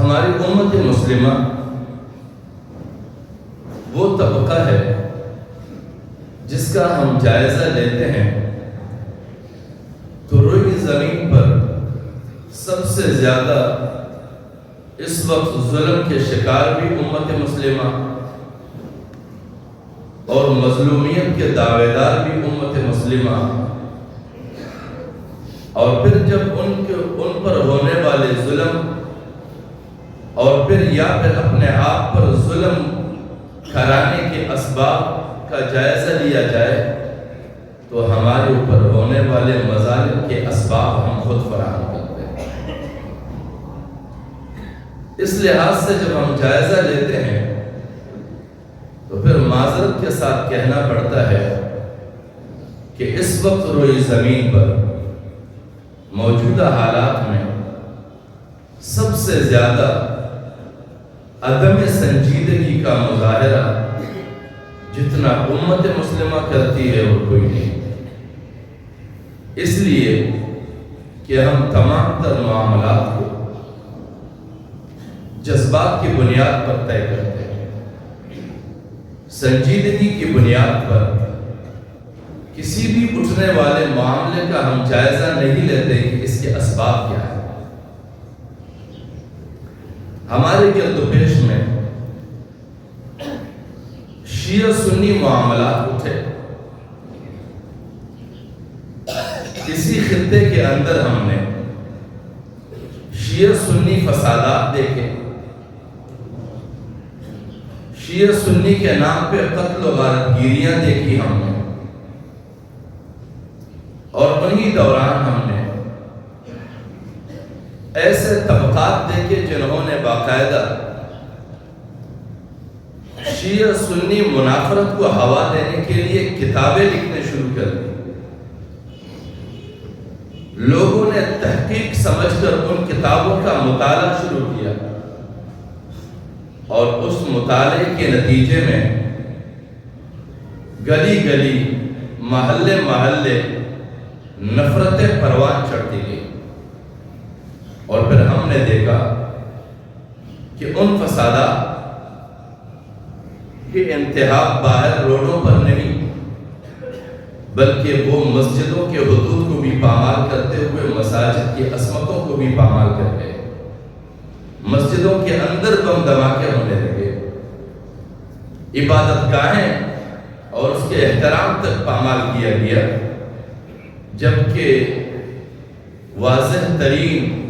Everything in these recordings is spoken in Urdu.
ہماری امت مسلمہ وہ طبقہ ہے جس کا ہم جائزہ لیتے ہیں تو روئی زمین پر سب سے زیادہ اس وقت ظلم کے شکار بھی امت مسلمہ اور مظلومیت کے دعوے دار بھی امت مسلمہ، اور پھر جب ان پر ہونے والے ظلم اور پھر یا پھر اپنے آپ پر ظلم کرانے کے اسباب کا جائزہ لیا جائے تو ہمارے اوپر ہونے والے مظالم کے اسباب ہم خود فراہم کرتے ہیں۔ اس لحاظ سے جب ہم جائزہ لیتے ہیں تو پھر معذرت کے ساتھ کہنا پڑتا ہے کہ اس وقت روئی زمین پر موجودہ حالات میں سب سے زیادہ عدم سنجیدگی کا مظاہرہ جتنا امت مسلمہ کرتی ہے اور کوئی نہیں، اس لیے کہ ہم تمام تر معاملات کو جذبات کی بنیاد پر طے کرتے ہیں، سنجیدگی کی بنیاد پر کسی بھی اٹھنے والے معاملے کا ہم جائزہ نہیں لیتے کہ اس کے اسباب کیا ہیں۔ ہمارے گرد و پیش میں شیعہ سنی معاملات اٹھے، کسی خطے کے اندر ہم نے شیعہ سنی فسادات دیکھے، شیعہ سنی کے نام پہ قتل و غارت گیریاں دیکھی ہم نے، اور انہی دوران ہم نے ایسے طبقات دیکھے جنہوں نے باقاعدہ شیعہ سنی منافرت کو ہوا دینے کے لیے کتابیں لکھنے شروع کر دی۔ لوگوں نے تحقیق سمجھ کر ان کتابوں کا مطالعہ شروع کیا، اور اس مطالعے کے نتیجے میں گلی گلی محلے محلے نفرتیں پروان چڑھتی گئی، اور پھر ہم نے دیکھا کہ ان فسادات کی انتہا باہر روڈوں پر نہیں بلکہ وہ مسجدوں کے حدود کو بھی پامال کرتے ہوئے مساجد کی عصمتوں کو بھی پامال کر گئے، مسجدوں کے اندر بم دھماکے ہونے لگے، عبادت گاہیں اور اس کے احترام تک پامال کیا گیا، جبکہ واضح ترین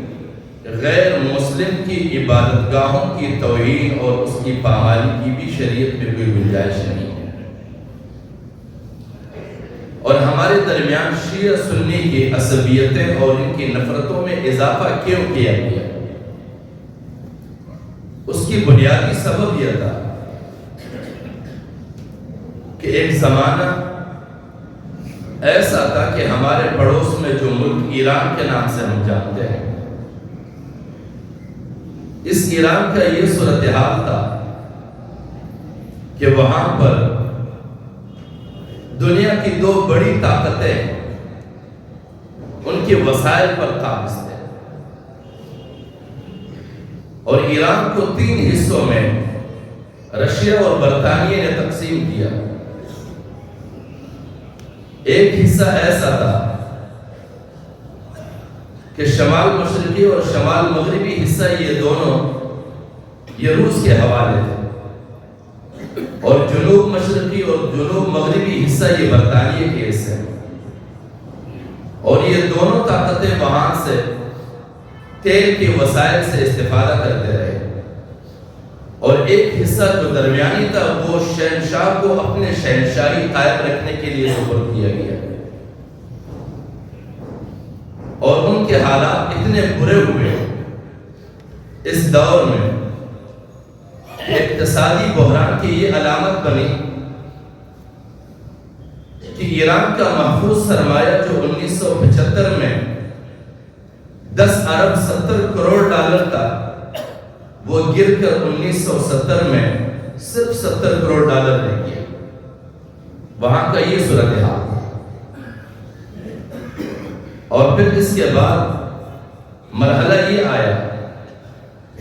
غیر مسلم کی عبادت گاہوں کی توہین اور اس کی پامالی کی بھی شریعت میں کوئی گنجائش نہیں ہے۔ اور ہمارے درمیان شیعہ سنی کی عصبیتیں اور ان کی نفرتوں میں اضافہ کیوں کیا گیا؟ اس کی بنیادی سبب یہ تھا کہ ایک زمانہ ایسا تھا کہ ہمارے پڑوس میں جو ملک ایران کے نام سے ہم جانتے ہیں، اس ایران کا یہ صورتحال تھا کہ وہاں پر دنیا کی دو بڑی طاقتیں ان کے وسائل پر قابض تھے، اور ایران کو 3 حصوں میں رشیا اور برطانیہ نے تقسیم کیا۔ ایک حصہ ایسا تھا کہ شمال مشرقی اور شمال مغربی حصہ یہ دونوں یہ روس کے حوالے تھے، اور جنوب مشرقی اور جنوب مغربی حصہ یہ برطانیہ کے حصے، اور یہ دونوں طاقتیں وہاں سے تیل کے وسائل سے استفادہ کرتے رہے، اور ایک حصہ جو درمیانی تھا وہ شہنشاہ کو اپنے شہنشاہی قائم رکھنے کے لیے سپرد کیا گیا، اور ان کے حالات اتنے برے ہوئے اس دور میں اقتصادی بحران کی یہ علامت بنی کہ ایران کا محفوظ سرمایہ جو 1975 میں 10 ارب 70 کروڑ ڈالر تھا، وہ گر کر 1970 میں صرف 70 کروڑ ڈالر رہ گیا۔ وہاں کا یہ صورتحال تھا، اور پھر اس کے بعد مرحلہ یہ آیا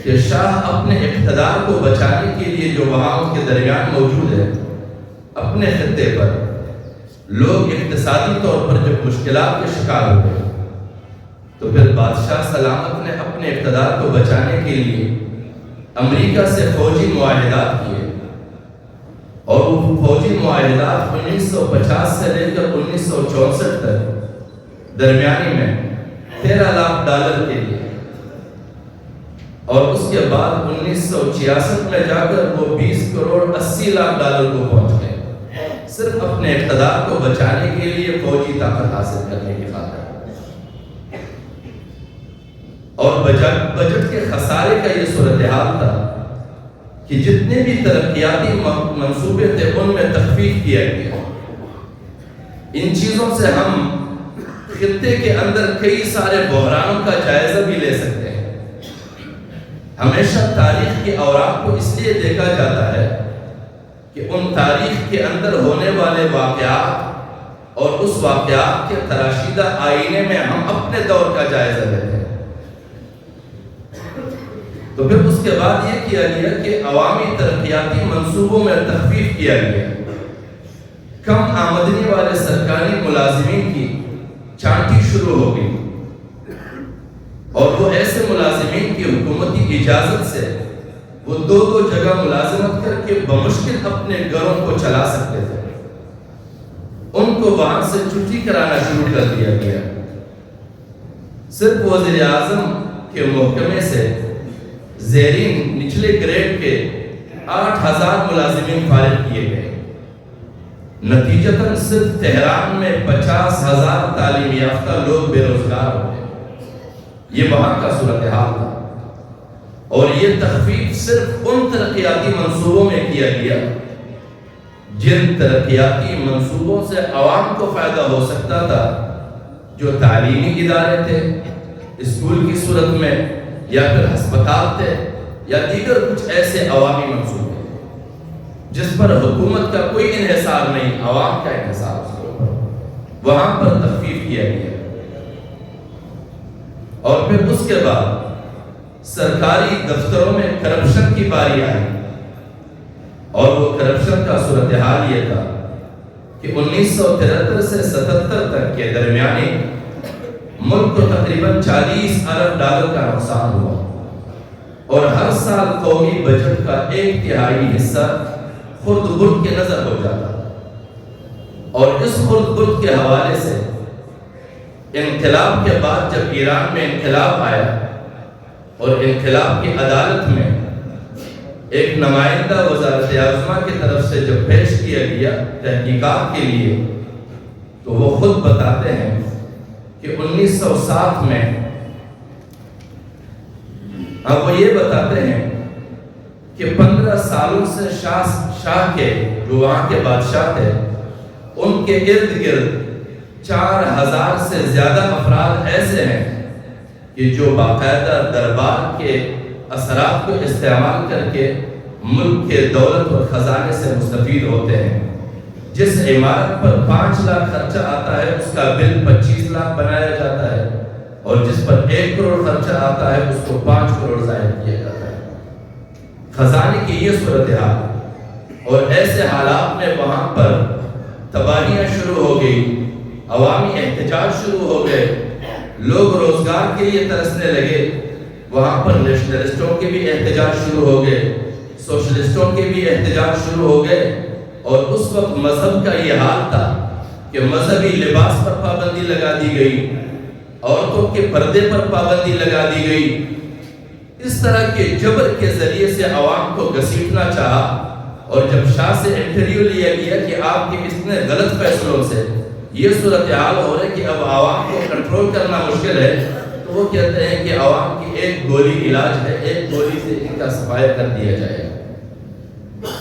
کہ شاہ اپنے اقتدار کو بچانے کے لیے جو وہاں ان کے درمیان موجود ہے، اپنے خطے پر لوگ اقتصادی طور پر جب مشکلات کے شکار ہوئے تو پھر بادشاہ سلامت نے اپنے اقتدار کو بچانے کے لیے امریکہ سے فوجی معاہدات کیے، اور وہ فوجی معاہدات 1950 سے لے کر 1964 تک درمیانی میں $13 لاکھ کے لیے، اور اس کے بعد 1966 میں جا کر وہ $20.80 کروڑ کو پہنچ گئے، صرف اپنے اقتدار کو بچانے کے لیے فوجی طاقت حاصل کرنے کی خاطر۔ اور بجٹ کے خسارے کا یہ صورتحال تھا کہ جتنے بھی ترقیاتی منصوبے تھے ان میں تخفیف کیا گیا۔ ان چیزوں سے ہم خطے کے اندر کئی سارے بحرانوں کا جائزہ بھی لے سکتے ہیں۔ ہمیشہ تاریخ کے اوراق کو اس لیے دیکھا جاتا ہے کہ ان تاریخ کے اندر ہونے والے واقعات اور اس واقعات کے تراشیدہ آئینے میں ہم اپنے دور کا جائزہ لیتے ہیں۔ تو پھر اس کے بعد یہ کیا گیا کہ عوامی ترقیاتی منصوبوں میں تخفیف کیا گیا، کم آمدنی والے سرکاری ملازمین کی چھانٹی شروع ہو گئی، اور وہ ایسے ملازمین کی حکومتی اجازت سے وہ 2 جگہ ملازمت کر کے بمشکل اپنے گھروں کو چلا سکتے تھے، ان کو وہاں سے چھٹی کرانا شروع کر دیا گیا۔ صرف وزیر اعظم کے محکمے سے زیرین نچلے گریڈ کے 8000 ملازمین فارغ کیے گئے، نتیجتاً صرف تہران میں 50,000 تعلیم یافتہ لوگ بے روزگار ہوئے۔ یہ وہاں کا صورتحال تھا، اور یہ تخفیف صرف ان ترقیاتی منصوبوں میں کیا گیا جن ترقیاتی منصوبوں سے عوام کو فائدہ ہو سکتا تھا، جو تعلیمی ادارے تھے اسکول کی صورت میں، یا پھر ہسپتال تھے، یا دیگر کچھ ایسے عوامی منصوبے جس پر حکومت کا کوئی انحصار نہیں، عوام کا انحصار اس کے اوپر، وہاں پر تخفیف کیا گیا۔ اور پھر اس کے بعد سرکاری دفتروں میں کرپشن کی باری آئی، اور وہ کرپشن کا صورتحال یہ تھا کہ 1973 سے 77 تک کے درمیانی ملک کو تقریباً $40 ارب کا نقصان ہوا، اور ہر سال قومی بجٹ کا 1/3 حصہ خرد برد کے نظر ہو جاتا، اور اس خرد برد کے حوالے سے انقلاب کے بعد جب ایران میں انقلاب آیا اور انقلاب کی عدالت میں ایک نمائندہ وزارت عظمیٰ کی طرف سے جب پیش کیا گیا تحقیقات کے لیے، تو وہ خود بتاتے ہیں کہ 1960 میں وہ یہ بتاتے ہیں کہ 15 سالوں سے شاہ کے جو وہاں کے بادشاہ تھے ان کے ارد گرد 4000 سے زیادہ افراد ایسے ہیں کہ جو باقاعدہ دربار کے اثرات کو استعمال کر کے ملک کے دولت اور خزانے سے مستفید ہوتے ہیں۔ جس عمارت پر 5 لاکھ خرچہ آتا ہے اس کا بل 25 لاکھ بنایا جاتا ہے، اور جس پر 1 کروڑ خرچہ آتا ہے اس کو 5 کروڑ ظاہر کیا جاتا ہے۔ خزانے کی یہ صورتحال، اور ایسے حالات میں وہاں پر تباہیاں شروع ہو گئی، عوامی احتجاج شروع ہو گئے، لوگ روزگار کے لیے ترسنے لگے، وہاں پر نیشنلسٹوں کے بھی احتجاج شروع ہو گئے، سوشلسٹوں کے بھی احتجاج شروع ہو گئے، اور اس وقت مذہب کا یہ حال تھا کہ مذہبی لباس پر پابندی لگا دی گئی، عورتوں کے پردے پر پابندی لگا دی گئی۔ اس طرح کے جبر کے ذریعے سے عوام کو گھسیٹنا چاہا، اور جب شاہ سے انٹرویو لیا گیا کہ آپ کے اتنے غلط فیصلوں سے یہ صورتحال ہو رہی کہ اب عوام کو کنٹرول کرنا مشکل ہے، تو وہ کہتے ہیں کہ عوام کی ایک گولی علاج ہے، ایک گولی سے ان کا صفایا کر دیا جائے۔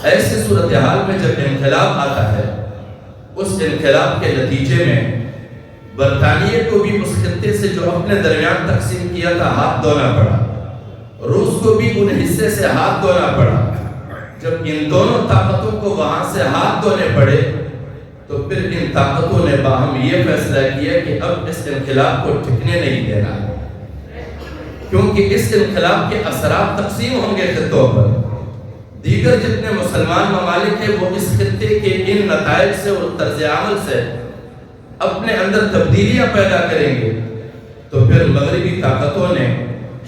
ایسی صورتحال میں جب انقلاب آتا ہے، اس انقلاب کے نتیجے میں برطانیہ کو بھی اس خطے سے جو اپنے درمیان تقسیم کیا تھا ہاتھ دھونا پڑا، روس کو بھی ان حصے سے ہاتھ دھونا پڑا۔ جب ان دونوں طاقتوں کو وہاں سے ہاتھ دھونے پڑے تو پھر ان طاقتوں نے باہم یہ فیصلہ کیا کہ اب اس انقلاب کو ٹھکنے نہیں دینا، کیونکہ اس انقلاب کے اثرات تقسیم ہوں گے خطوں پر. دیگر جتنے مسلمان ممالک ہیں وہ اس خطے کے ان نتائج سے اور طرز عمل سے اپنے اندر تبدیلیاں پیدا کریں گے. تو پھر مغربی طاقتوں نے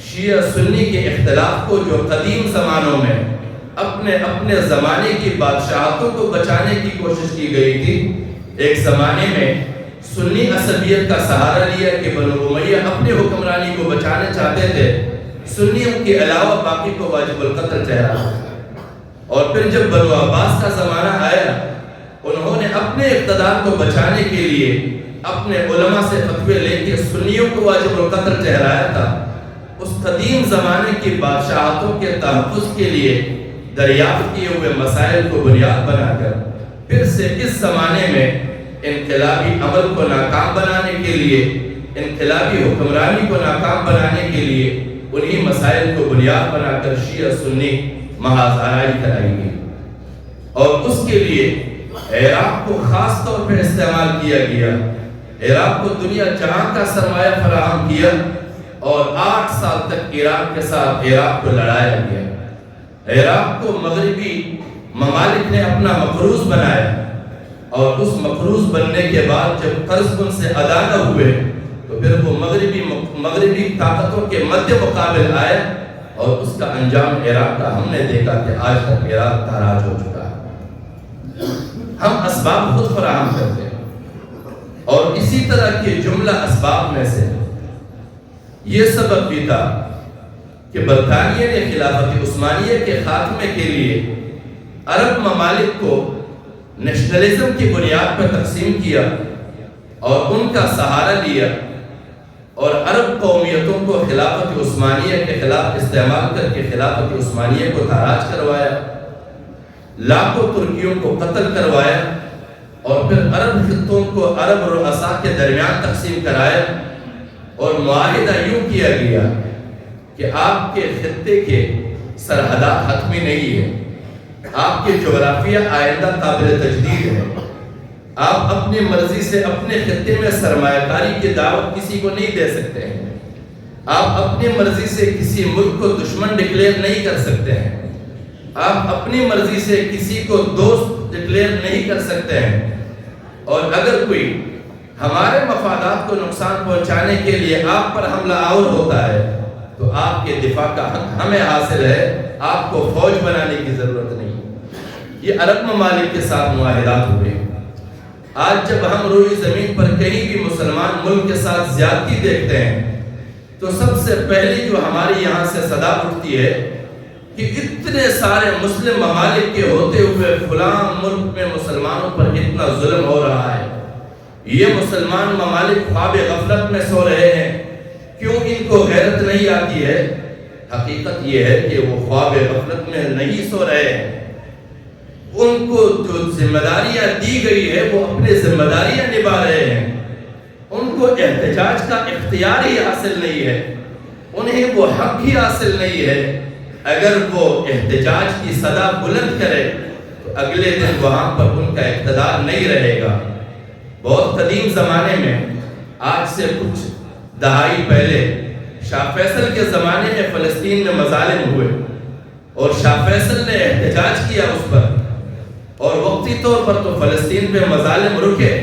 شیعہ سنی کے اختلاف کو جو قدیم زمانوں میں اپنے اپنے زمانے کی بادشاہتوں کو بچانے کی کوشش کی گئی تھی، ایک زمانے میں سنی عصبیت کا سہارا لیا کہ بنو امیہ اپنی حکمرانی کو بچانا چاہتے تھے، سنیوں کے علاوہ باقی کو واجب القتل ٹھہرایا. اور پھر جب بنو عباس کا زمانہ آیا، انہوں نے اپنے اقتدار کو بچانے کے لیے اپنے علماء سے فتوے لے کے سنیوں کو واجب القتل ٹھہرایا تھا. اس قدیم زمانے کی بادشاہتوں کے تحفظ کے لیے دریافت کیے ہوئے مسائل کو بنیاد بنا کر پھر سے اس زمانے میں انقلابی عمل کو ناکام بنانے کے لیے، انقلابی حکمرانی کو ناکام بنانے کے لیے انہی مسائل کو بنیاد بنا کر شیعہ سنی محاذ آرائی کرائی گئی. اور اس کے لیے عراق کو خاص طور پر استعمال کیا گیا. عراق کو دنیا جہاں کا سرمایہ فراہم کیا اور 8 سال تک عراق کے ساتھ عراق کو لڑایا گیا. عراق کو مغربی ممالک نے اپنا مقروض بنایا اور اس مقروض بننے کے بعد جب قرض ان سے ادا نہ ہوئے تو پھر وہ مغربی طاقتوں کے مد مقابل آئے اور اس کا انجام عراق کا ہم نے دیکھا کہ آج تک عراق تاراج ہو چکا ہے. ہم اسباب خود فراہم کرتے ہیں اور اسی طرح کے جملہ اسباب میں سے یہ سبب بھی تھا کہ برطانیہ نے خلافت عثمانیہ کے خاتمے کے لیے عرب ممالک کو نیشنلزم کی بنیاد پر تقسیم کیا اور ان کا سہارا لیا اور عرب قومیتوں کو خلافت عثمانیہ کے خلاف استعمال کر کے خلافت عثمانیہ کو تاراج کروایا، لاکھوں ترکیوں کو قتل کروایا اور پھر عرب خطوں کو عرب رؤساء کے درمیان تقسیم کرایا اور معاہدہ یوں کیا گیا کہ آپ کے خطے کے سرحدات حتمی نہیں ہے، آپ کے جغرافیہ آئندہ قابل تجدید ہے، آپ اپنی مرضی سے اپنے خطے میں سرمایہ کاری کی دعوت کسی کو نہیں دے سکتے ہیں، آپ اپنی مرضی سے کسی ملک کو دشمن ڈکلیئر نہیں کر سکتے ہیں، آپ اپنی مرضی سے کسی کو دوست ڈکلیئر نہیں کر سکتے ہیں، اور اگر کوئی ہمارے مفادات کو نقصان پہنچانے کے لیے آپ پر حملہ آور ہوتا ہے تو آپ کے دفاع کا حق ہمیں حاصل ہے، آپ کو فوج بنانے کی ضرورت نہیں. یہ عرب ممالک کے ساتھ معاہدات ہوئے. آج جب ہم روئی زمین پر کہیں بھی مسلمان ملک کے ساتھ زیادتی دیکھتے ہیں تو سب سے پہلی جو ہماری یہاں سے صدا اٹھتی ہے کہ اتنے سارے مسلم ممالک کے ہوتے ہوئے فلاں ملک میں مسلمانوں پر اتنا ظلم ہو رہا ہے، یہ مسلمان ممالک خواب غفلت میں سو رہے ہیں، کیوں ان کو غیرت نہیں آتی ہے؟ حقیقت یہ ہے کہ وہ خواب غفلت میں نہیں سو رہے ہیں، ان کو جو ذمہ داریاں دی گئی ہے وہ اپنے ذمہ داریاں نبھا رہے ہیں، ان کو احتجاج کا اختیار ہی حاصل نہیں ہے، انہیں وہ حق ہی حاصل نہیں ہے. اگر وہ احتجاج کی صدا بلند کرے تو اگلے دن وہاں پر ان کا اقتدار نہیں رہے گا. بہت قدیم زمانے میں، آج سے کچھ دہائی پہلے، شاہ فیصل کے زمانے میں فلسطین میں مظالم ہوئے اور شاہ فیصل نے احتجاج کیا اس پر، اور وقتی طور پر تو فلسطین پہ مظالم رکے،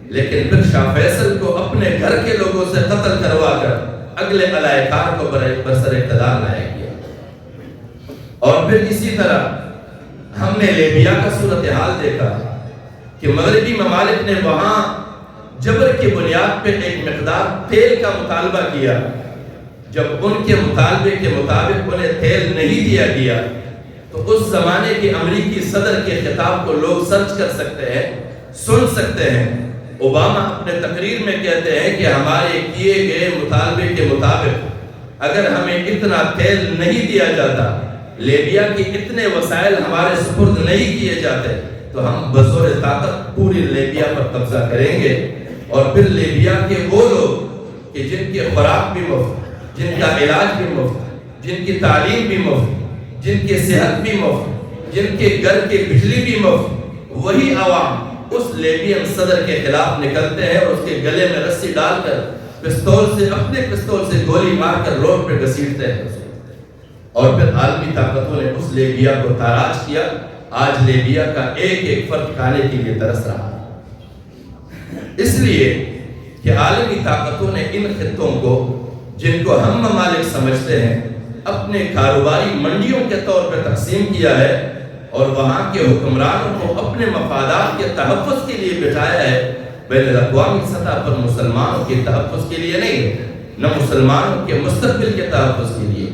لیکن پھر شاہ فیصل کو اپنے گھر کے لوگوں سے قتل کروا کر اگلے علاقہ کار کو برسر اقتدار لایا گیا. اور پھر اسی طرح ہم نے لیبیا کا صورتحال دیکھا کہ مغربی ممالک نے وہاں جبر کی بنیاد پہ ایک مقدار تیل کا مطالبہ کیا. جب ان کے مطالبے کے مطابق انہیں تیل نہیں دیا گیا تو اس زمانے کے امریکی صدر کے خطاب کو لوگ سرچ کر سکتے ہیں، سن سکتے ہیں. اوباما اپنے تقریر میں کہتے ہیں کہ ہمارے کیے گئے مطالبے کے مطابق اگر ہمیں اتنا تیل نہیں دیا جاتا، لیبیا کے اتنے وسائل ہمارے سپرد نہیں کیے جاتے تو ہم بزور طاقت پوری لیبیا پر قبضہ کریں گے. اور پھر لیبیا کے وہ لوگ کہ جن کے خوراک بھی مفت، جن کا علاج بھی مفت، جن کی تعلیم بھی مفت، جن کی صحت بھی مفت، جن کے گھر کی بجلی بھی مفت، وہی عوام اس لیبین صدر کے خلاف نکلتے ہیں اور اس کے گلے میں رسی ڈال کر پستول سے اپنے پستول سے گولی مار کر روڈ پہ گھسیٹتے ہیں اسے. اور پھر عالمی طاقتوں نے اس لیبیا کو تاراج کیا. آج لیبیا کا ایک ایک فرد کھانے کے لیے ترس رہا ہے، اس لیے کہ عالمی طاقتوں نے ان خطوں کو، جن کو ہم ممالک سمجھتے ہیں، اپنے کاروباری منڈیوں کے طور پر تقسیم کیا ہے اور وہاں کے حکمرانوں کو اپنے مفادات کے تحفظ کے لیے بٹھایا ہے. بین الاقوامی سطح پر مسلمانوں کے تحفظ کے لیے نہیں، نہ مسلمانوں کے مستقبل کے تحفظ کے لیے.